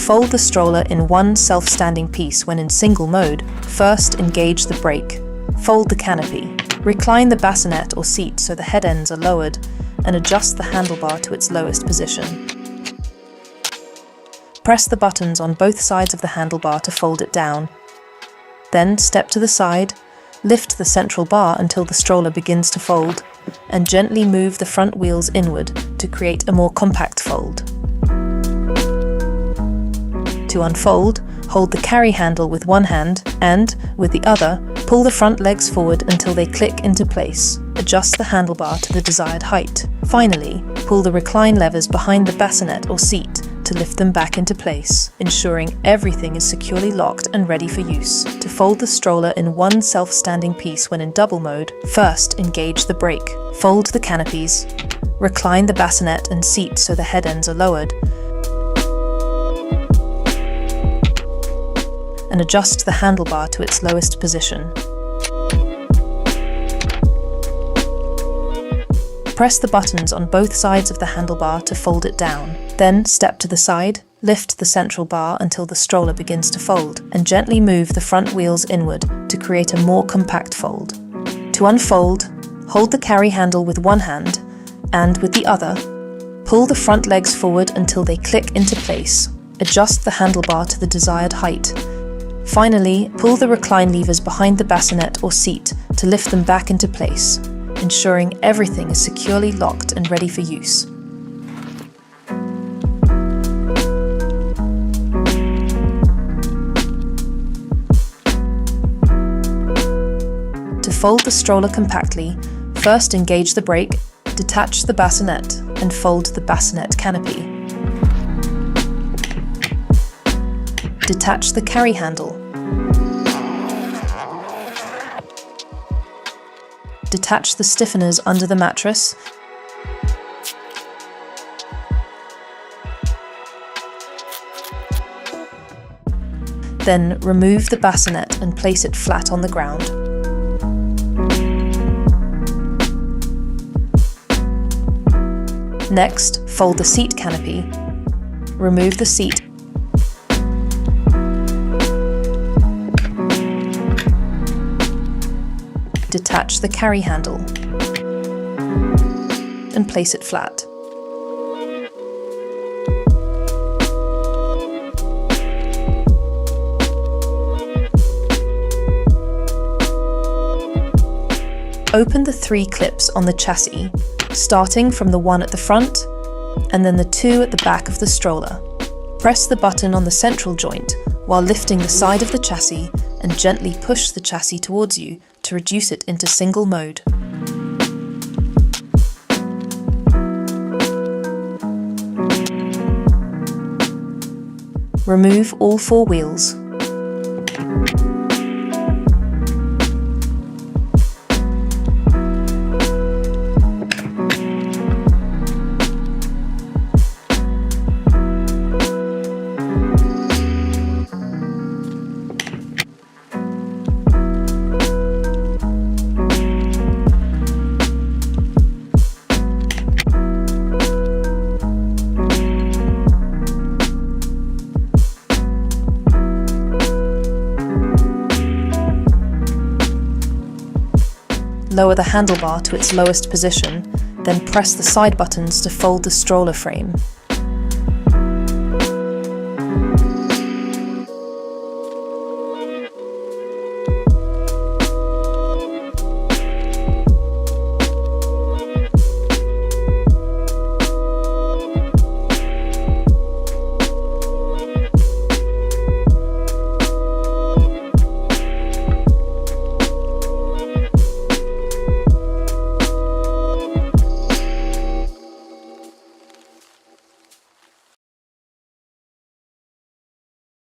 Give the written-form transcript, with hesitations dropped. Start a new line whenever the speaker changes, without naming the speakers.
fold the stroller in one self-standing piece when in single mode, first engage the brake. Fold the canopy. Recline the bassinet or seat so the head ends are lowered, and adjust the handlebar to its lowest position. Press the buttons on both sides of the handlebar to fold it down. Then step to the side, lift the central bar until the stroller begins to fold, and gently move the front wheels inward to create a more compact fold. To unfold, hold the carry handle with one hand and, with the other, pull the front legs forward until they click into place. Adjust the handlebar to the desired height. Finally, pull the recline levers behind the bassinet or seat to lift them back into place, ensuring everything is securely locked and ready for use. To fold the stroller in one self-standing piece when in double mode, first engage the brake. Fold the canopies. Recline the bassinet and seat so the head ends are lowered, and adjust the handlebar to its lowest position. Press the buttons on both sides of the handlebar to fold it down. Then step to the side, lift the central bar until the stroller begins to fold, and gently move the front wheels inward to create a more compact fold. To unfold, hold the carry handle with one hand, and with the other, pull the front legs forward until they click into place. Adjust the handlebar to the desired height. Finally, pull the recline levers behind the bassinet or seat to lift them back into place, ensuring everything is securely locked and ready for use. To fold the stroller compactly, first engage the brake, detach the bassinet, and fold the bassinet canopy. Detach the carry handle. Detach the stiffeners under the mattress. Then remove the bassinet and place it flat on the ground. Next, fold the seat canopy. Remove the seat. Detach the carry handle and place it flat. Open the 3 clips on the chassis, starting from the one at the front and then the 2 at the back of the stroller. Press the button on the central joint while lifting the side of the chassis and gently push the chassis towards you to reduce it into single mode. Remove all 4 wheels. Lower the handlebar to its lowest position, then press the side buttons to fold the stroller frame.